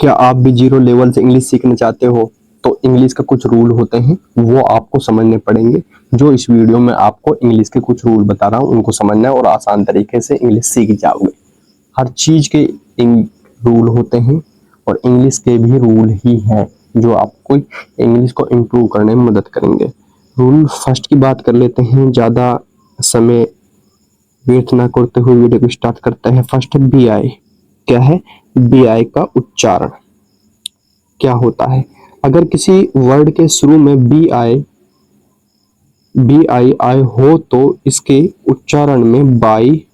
क्या आप भी जीरो लेवल से इंग्लिश सीखना चाहते हो? तो इंग्लिश का कुछ रूल होते हैं, वो आपको समझने पड़ेंगे। जो इस वीडियो में आपको इंग्लिश के कुछ रूल बता रहा हूँ उनको समझना है और आसान तरीके से इंग्लिश सीख जाओगे। हर चीज के रूल होते हैं और इंग्लिश के भी रूल ही हैं जो आपको इंग्लिश को इम्प्रूव करने में मदद करेंगे। रूल फर्स्ट की बात कर लेते हैं, ज़्यादा समय वेट ना करते हुए वीडियो को स्टार्ट करते हैं। फर्स्ट है बी आई। क्या है? बी आई का उच्चारण क्या होता है? अगर किसी वर्ड के शुरू में बी आई हो तो इसके उच्चारण में बाई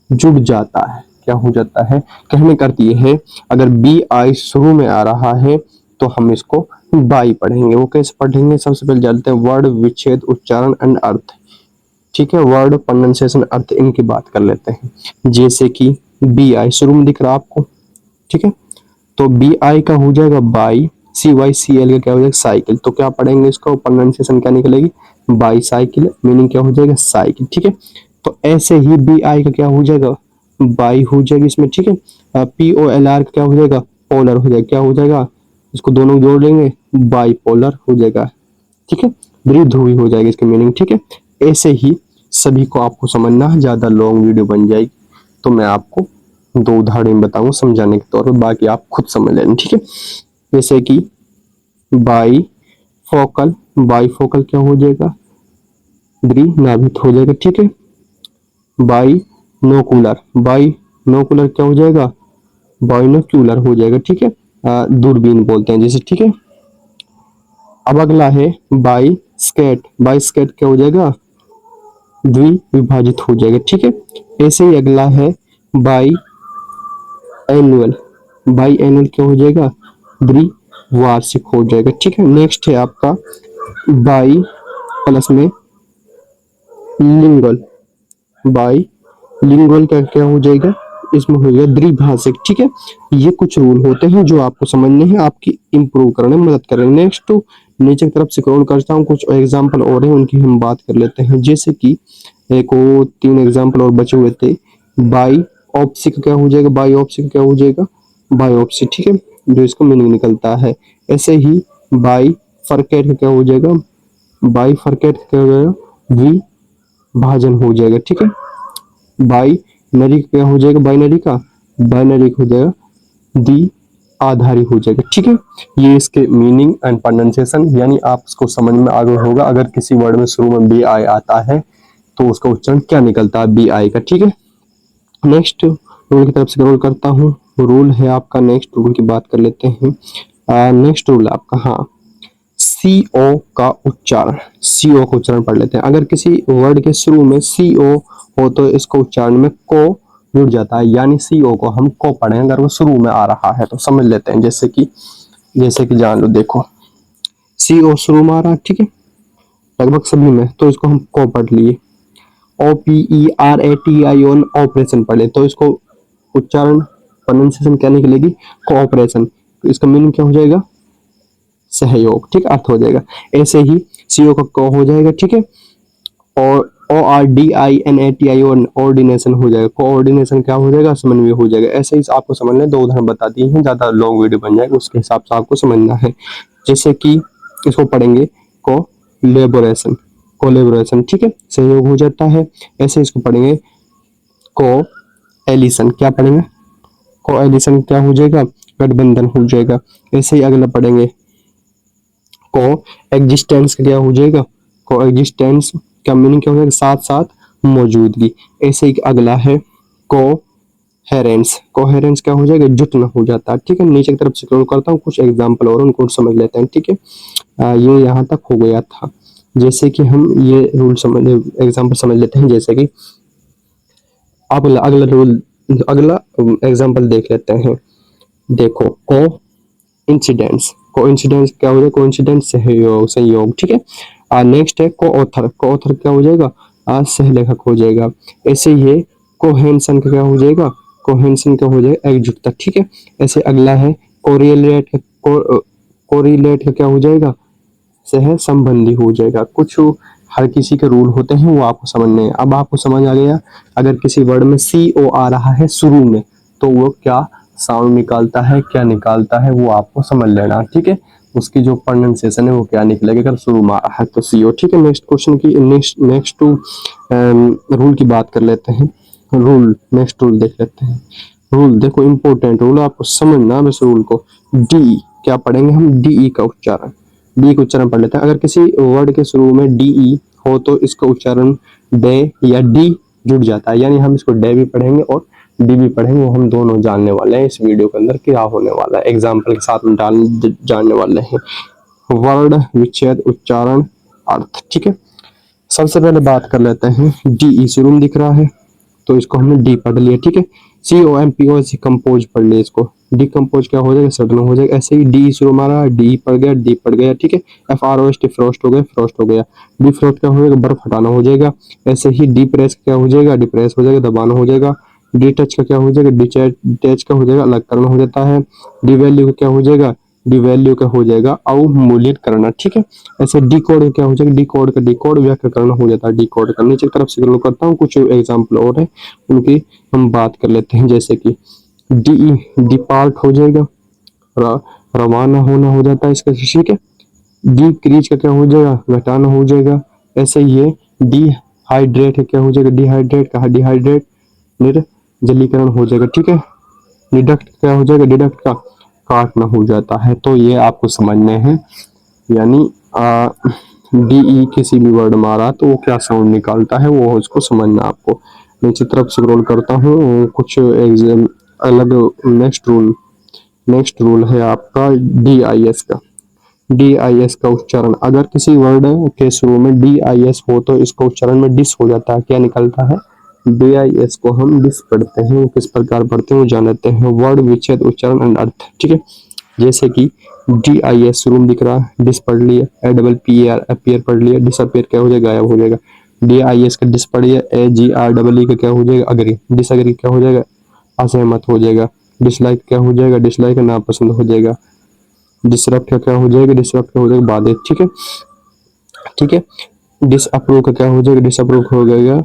जुड़ जाता है। क्या हो जाता है? कहने का अर्थ ये है, अगर बी आई शुरू में आ रहा है तो हम इसको बाई पढ़ेंगे। वो कैसे पढ़ेंगे? सबसे पहले जानते हैं वर्ड, विच्छेद, उच्चारण एंड अर्थ। ठीक है, वर्ड, प्रोनाउंसिएशन, अर्थ, इनकी बात कर लेते हैं। जैसे कि बी आई शुरू में दिख रहा है आपको, ठीक है, तो बी आई का हो जाएगा by, C Y C L का क्या हो जाएगा? साइकिल। तो क्या पढ़ेंगे इसको? प्रोनाउंसिएशन क्या निकलेगी? बाई साइकिल, मीनिंग क्या हो जाएगा? साइकिल। ठीक है, तो ऐसे ही बी आई का क्या हो जाएगा? बाई हो जाएगी इसमें। ठीक है, पी ओ एल आर का क्या हो जाएगा? पोलर हो जाएगा। क्या हो जाएगा? इसको दोनों जोड़ लेंगे, बाई पोलर हो जाएगा। ठीक है, द्विध्रुवी हो जाएगी इसकी मीनिंग। ठीक है, ऐसे ही सभी को आपको समझना है, ज्यादा लॉन्ग वीडियो बन जाएगी तो मैं आपको दो उदाहरण बताऊंगा समझाने के तौर पर, बाकी आप खुद समझ लेना। ठीक है, जैसे कि बाई फोकल, बाई फोकल क्या हो जाएगा? द्विनाभित हो जाएगा। ठीक है, बाई नोकुलर, बाई नोकुलर क्या हो जाएगा? बाइनोक्यूलर हो जाएगा। ठीक है, दूरबीन बोलते हैं जैसे। ठीक है, अब अगला है बाई स्केट, बाई स्केट क्या हो जाएगा? द्विविभाजित हो जाएगा। ठीक है, ऐसे ही अगला है बाई एनुअल, बाई एनुअल क्या हो जाएगा? द्विवार्षिक हो जाएगा। ठीक है, नेक्स्ट है आपका बाई प्लस में लिंगुअल, बाई लिंगुअल का क्या हो जाएगा? इसमें हो जाएगा द्विभाषिक। ठीक है, ये कुछ रूल होते हैं जो आपको समझने हैं, आपकी इंप्रूव करने में मदद करेंगे। नेक्स्ट तो नीचे की तरफ स्क्रॉल करता हूँ, कुछ एग्जांपल और हैं उनकी हम बात कर लेते हैं। जैसे कि एक वो 3 एग्जांपल और बचे हुए थे। बाई ऑप्सिक क्या हो जाएगा? बाई ऑप्सिक क्या हो जाएगा? बायोप्सी। ठीक है, जो इसका मीनिंग निकलता है। ऐसे ही बाई फरकेट का क्या हो जाएगा? बाई फरकेट क्या हो जाएगा? द्विभाजन हो जाएगा। ठीक है, बाई नरी क्या हो जाएगा? बाइनरी का बाइनरी हो जाएगा दी आधारी हो जाएगा। ठीक है, ये इसके मीनिंग एंड प्रोनाउंसिएशन, यानी आप इसको समझ में आगे होगा। अगर किसी वर्ड में शुरू में बी आई आता है तो उसका उच्चारण क्या निकलता है बी आई का। ठीक है, नेक्स्ट रूल की तरफ स्क्रॉल करता हूँ। रूल है आपका, नेक्स्ट रूल की बात कर लेते हैं। नेक्स्ट रूल आपका, हाँ, सी ओ का उच्चारण, सी ओ का उच्चारण पढ़ लेते हैं। अगर किसी वर्ड के शुरू में सी ओ हो तो इसको उच्चारण में को जुड़ जाता है, यानी सी ओ को हम को पढ़ेंगे अगर वो शुरू में आ रहा है तो। समझ लेते हैं, जैसे कि जान लो, देखो सी ओ शुरू में आ रहा है, ठीक है, लगभग सभी में, तो इसको हम को पढ़ लिए। O P E R A T I O N, operation पढ़े तो इसको उच्चारण प्रोनाउंसिएशन क्या निकलेगी? कोऑपरेशन। तो इसका मीनिंग क्या हो जाएगा? सहयोग। ठीक, अर्थ हो जाएगा। ऐसे ही सीओ का को हो जाएगा। ठीक है, और O R D I N A T I ordination हो जाएगा। कोऑर्डिनेशन क्या हो जाएगा? समन्वय हो जाएगा। ऐसे ही आपको समझना है, दो उदाहरण बता दिए हैं, ज्यादा लॉन्ग वीडियो बन जाएगा उसके हिसाब से आपको समझना है। जैसे कि इसको पढ़ेंगे कोलेबोरेशन, कोलेबोरेशन। ठीक है, सहयोग हो जाता है। ऐसे इसको पढ़ेंगे को एलिशन, क्या पढ़ेंगे? को एलिशन क्या हो जाएगा? गठबंधन हो जाएगा। ऐसे ही अगला पढ़ेंगे को एग्जिस्टेंस क्या हो जाएगा? को एग्जिस्टेंस का मीनिंग क्या हो जाएगा? साथ साथ मौजूदगी। ऐसे ही अगला है को हेरेंस, कोहेरेंस क्या हो जाएगा? जुटना हो जाता है। ठीक है, नीचे की तरफ स्क्रॉल करता हूँ, कुछ एग्जांपल और उनको समझ लेते हैं। ठीक है, ये यहाँ तक हो गया था। जैसे कि हम ये रूल समझ, एग्जांपल समझ लेते हैं। जैसे कि अगला रूल, अगला एग्जांपल देख लेते हैं। देखो को इंसिडेंस, को इंसिडेंस क्या हो जाएगा? को इंसिडेंस सहयोग, संयोग। ठीक है, नेक्स्ट है को ऑथर, को ऑथर क्या हो जाएगा? सहलेखक हो जाएगा। ऐसे ये कोहेंसन का क्या हो जाएगा? कोहेंसन क्या हो जाएगा? एकजुटता। ठीक है, ऐसे अगला है कोरिलेट, कोरिलेट का क्या हो जाएगा? सह संबंधी हो जाएगा। कुछ हर किसी के रूल होते हैं, वो आपको समझने हैं। अब आपको समझ आ गया, अगर किसी वर्ड में सी ओ आ रहा है शुरू में तो वो क्या साउंड निकालता है, क्या निकालता है वो आपको समझ लेना, ठीक है। उसकी जो प्रोनाउंसिएशन है वो क्या निकलेगा अगर शुरू में है तो CO, ठीक है। नेक्स्ट क्वेश्चन की नेक्स्ट टू रूल की बात कर लेते हैं। रूल, नेक्स्ट रूल देख लेते हैं। रूल देखो, इंपॉर्टेंट रूल, आपको समझना है इस रूल को। डी क्या पढ़ेंगे हम, DE का उच्चारण। डी का उच्चारण पढ़ लेते हैं। अगर किसी वर्ड के शुरू में DE हो तो इसका उच्चारण डे या डी जुड़ जाता है, यानी हम इसको डे भी पढ़ेंगे और डी भी पढ़ेंगे। वो हम दोनों जानने वाले हैं इस वीडियो के अंदर क्या होने वाला है, एग्जाम्पल के साथ में जानने वाले हैं। वर्ड, विच्छेद, उच्चारण, अर्थ, ठीक है। सबसे पहले बात कर लेते हैं, DE शुरू में दिख रहा है तो इसको हमने डी पढ़ लिया, ठीक है। COMPO से कंपोज पढ़ लिया, इसको डिकम्पोज क्या हो जाएगा, सडन हो जाएगा। ऐसे ही डी शुरू मारा, डी पड़ गया, डी पड़ गया, ठीक है। FROST फ्रोस्ट हो गया, फ्रोस्ट हो गया। डी फ्रोस्ट क्या हो जाएगा, बर्फ हटाना हो जाएगा। ऐसे ही डी प्रेस क्या हो जाएगा, डिप्रेस हो जाएगा, दबाना हो जाएगा। डी टच का क्या हो जाएगा, डिटैच का हो जाएगा, अलग करना हो जाता है। डी वैल्यू का क्या हो जाएगा, डी वैल्यू का हो जाएगा अवमूल्यन करना, ठीक है। ऐसे डी कोड क्या हो जाएगा, डी कोड का डी कोड व्याकरण हो जाता है, डी कोड का। नीचे की तरफ से करता हूँ, कुछ एग्जाम्पल और है उनकी हम बात कर लेते हैं। जैसे कि DE डिपार्ट हो जाएगा, रवाना होना हो जाता है इसका, ठीक है। डी क्रीज का क्या हो जाएगा, घटाना हो जाएगा। ऐसे ये डिहाइड्रेट है, क्या हो जाएगा, डिहाइड्रेट का डिहाइड्रेट निर्जलीकरण हो जाएगा, ठीक है। डिडक्ट क्या हो जाएगा, डिडक्ट का काटना हो जाता है। तो ये आपको समझने हैं, यानी DE किसी भी वर्ड मारा तो वो क्या साउंड निकालता है वो उसको समझना आपको। नीचे तरफ स्क्रॉल करता हूँ, कुछ एग्जाम अलग। नेक्स्ट रूल है आपका DIS का। DIS का उच्चारण, अगर किसी वर्ड के शुरू में DIS हो तो इसका उच्चारण में डिस हो जाता है, क्या निकलता है, DIS को हम डिस पढ़ते हैं। वो किस प्रकार पढ़ते हैं वो जानते हैं। वर्ड, विच्छेद, उच्चारण एंड अर्थ, ठीक है। जैसे कि DIS शुरू में दिख रहा है, डिस पढ़ लिया। APPER अपीयर पढ़ लिया, डिसअपीयर क्या हो जाएगा, गायब हो जाएगा। DIS का डिस पढ़ लिया। AGREE का क्या हो जाएगा, अग्री। डिसअग्री क्या हो जाएगा, असहमत हो जाएगा। डिसलाइक क्या हो जाएगा, डिसलाइक नापसंद हो जाएगा। डिसरप्ट क्या हो जाएगा, डिसरप्ट क्या हो जाएगा, बाधित, ठीक है, ठीक है। डिसअप्रूव का क्या हो जाएगा, डिसअप्रूव हो जाएगा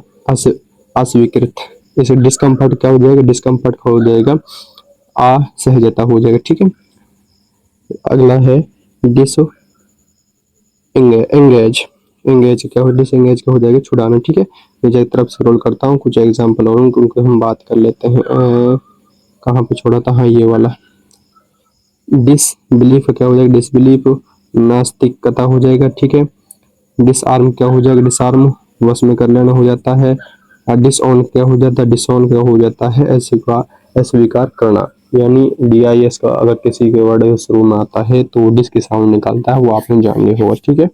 अस्वीकृत। जैसे डिस्कम्फर्ट क्या हो जाएगा, डिस्कम्फर्ट हो जाएगा असहजता हो जाएगा, ठीक है। अगला है डिस एंगेज। एंगेज क्या हो, डिसएंगेज क्या हो जाएगा, छुड़ाना, ठीक है। नीचे की तरफ स्क्रॉल करता हूँ, कुछ एग्जांपल और उनको हम बात कर लेते हैं। कहाँ पे छोड़ा था, हाँ ये वाला। डिसबिलीफ क्या हो जाएगा, डिसबिलीफ नास्तिकता हो जाएगा, ठीक है। डिसआर्म क्या हो जाएगा, डिसआर्म वश में कर लेना हो जाता है। डिसऑन क्या हो जाता है, डिसऑन क्या हो जाता है, अस्वीकार करना। यानी DIS का अगर किसी के वर्ड शुरू में आता है तो वो डिस की साउंड निकालता है, वो आपने जान लिया होगा, ठीक है।